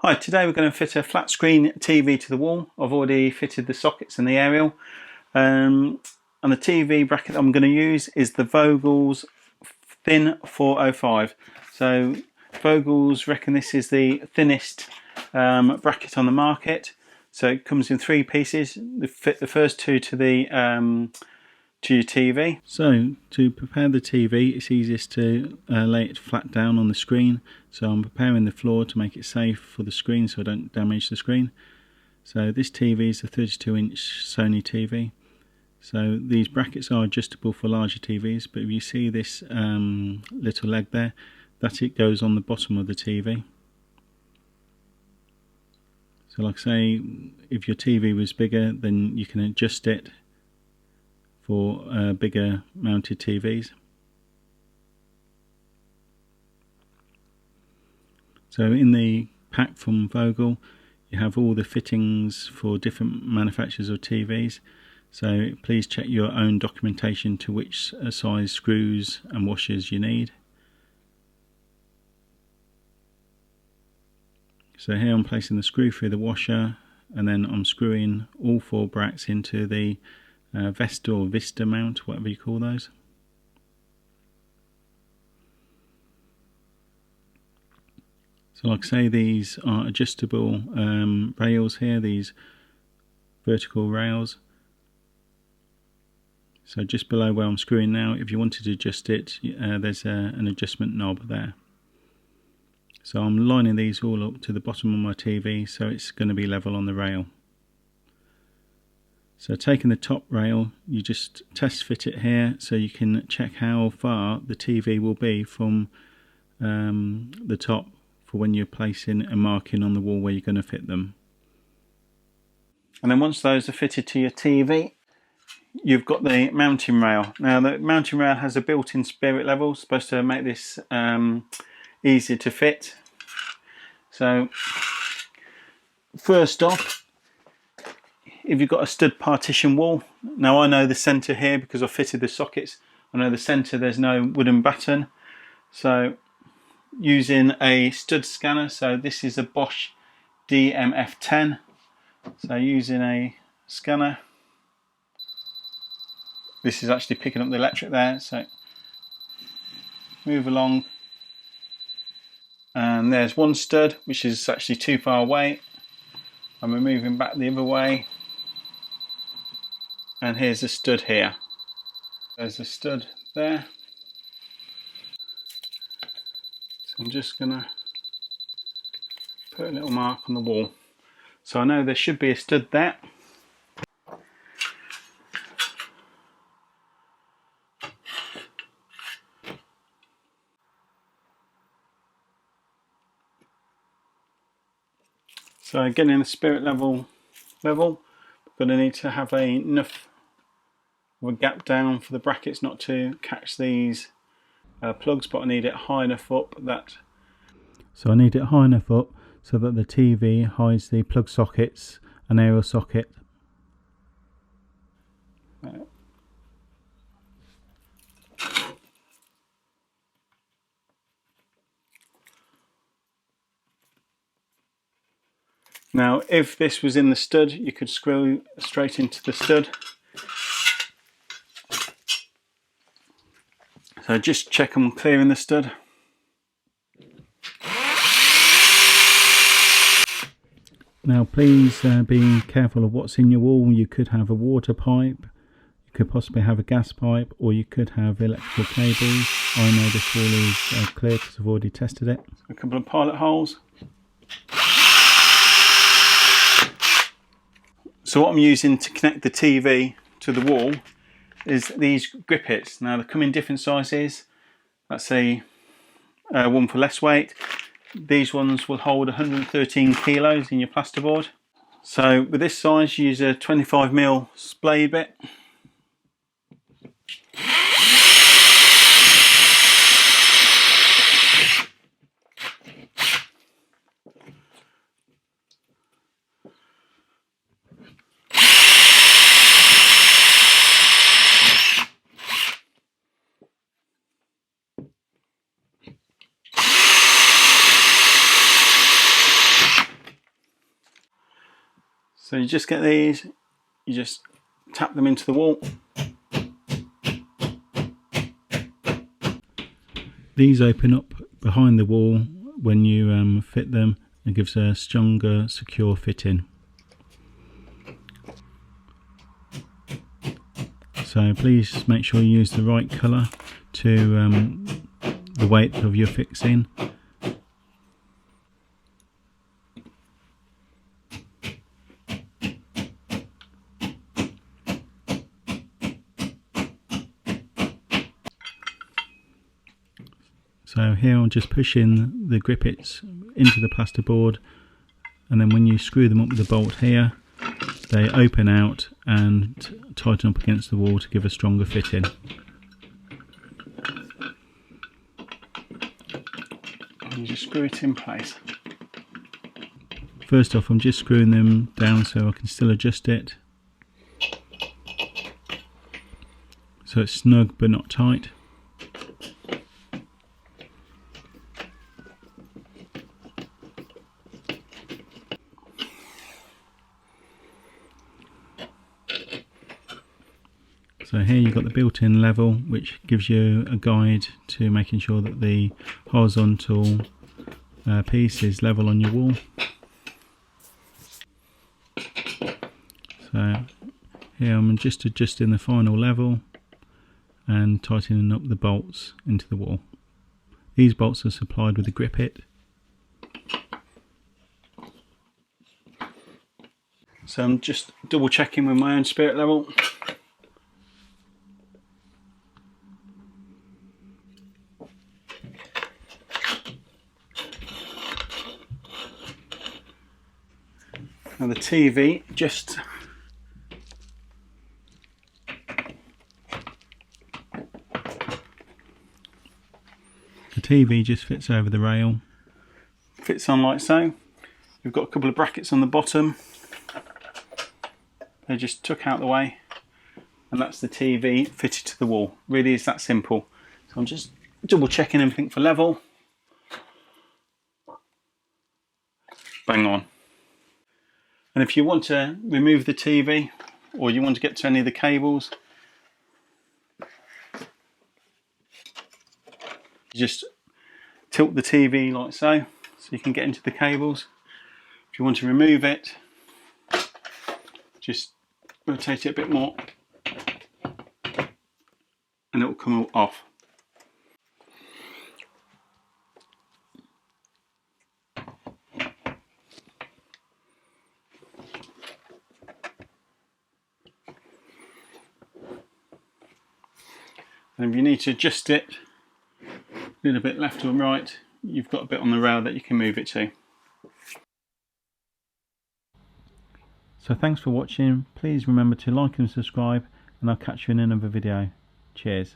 Hi, today we're going to fit a flat screen TV to the wall. I've already fitted the sockets and the aerial. And the TV bracket I'm going to use is the Vogels Thin 405. So Vogels reckon this is the thinnest bracket on the market. So it comes in 3 pieces. They fit the first 2 to the to your TV. So to prepare the TV, it's easiest to lay it flat down on the screen. So I'm preparing the floor to make it safe for the screen so I don't damage the screen. So this TV is a 32-inch Sony TV. So these brackets are adjustable for larger TVs, but if you see this little leg there, that it goes on the bottom of the TV. So like I say, if your TV was bigger, then you can adjust it for bigger mounted TVs. So in the pack from Vogel, you have all the fittings for different manufacturers of TVs. So please check your own documentation to which size screws and washers you need. So here I'm placing the screw through the washer, and then I'm screwing all 4 bracts into the Vesta or Vista mount, whatever you call those. So like I say, these are adjustable rails here, these vertical rails. So just below where I'm screwing now, if you wanted to adjust it, there's an adjustment knob there. So I'm lining these all up to the bottom of my TV so it's going to be level on the rail. So taking the top rail, you just test fit it here so you can check how far the TV will be from the top for when you're placing a marking on the wall where you're going to fit them. And then once those are fitted to your TV, you've got the mounting rail. Now the mounting rail has a built-in spirit level, supposed to make this easier to fit. So first off, if you've got a stud partition wall, now I know the centre here because I've fitted the sockets, I know the centre there's no wooden batten. So using a stud scanner, so this is a Bosch DMF10, so using a scanner, this is actually picking up the electric there, so move along, and there's one stud which is actually too far away, and we're moving back the other way, and here's a stud here. There's a stud there. So I'm just going to put a little mark on the wall. So I know there should be a stud there. So getting the spirit level, we're going to need to have enough of a gap down for the brackets not to catch these plugs, but I need it high enough up that. So I need it high enough up so that the TV hides the plug sockets and aerial socket. Now if this was in the stud, you could screw straight into the stud. So just check I'm clearing the stud. Now please be careful of what's in your wall. You could have a water pipe, you could possibly have a gas pipe, or you could have electrical cables. I know this wall is clear because I've already tested it. A couple of pilot holes. So what I'm using to connect the TV to the wall is these Gripits. Now they come in different sizes. That's a one for less weight. These ones will hold 113 kilos in your plasterboard. So with this size, you use a 25mm splay bit. So you just get these, you just tap them into the wall. These open up behind the wall when you fit them and gives a stronger, secure fitting. So please make sure you use the right colour to the weight of your fixing. So here I'm just pushing the Gripits into the plasterboard, and then when you screw them up with the bolt here, they open out and tighten up against the wall to give a stronger fitting. And you just screw it in place. First off, I'm just screwing them down so I can still adjust it, so it's snug but not tight. So here you've got the built-in level, which gives you a guide to making sure that the horizontal piece is level on your wall. So here I'm just adjusting the final level and tightening up the bolts into the wall. These bolts are supplied with a Gripit. So I'm just double checking with my own spirit level. Now the TV just fits over the rail, fits on like so. We've got a couple of brackets on the bottom, they just tuck out the way, and that's the TV fitted to the wall. Really is that simple. So I'm just double checking everything for level. Bang on. And if you want to remove the TV, or you want to get to any of the cables, you just tilt the TV like so you can get into the cables. If you want to remove it, just rotate it a bit more and it will come off. And if you need to adjust it a little bit left or right, you've got a bit on the rail that you can move it to. So thanks for watching. Please remember to like and subscribe, and I'll catch you in another video. Cheers.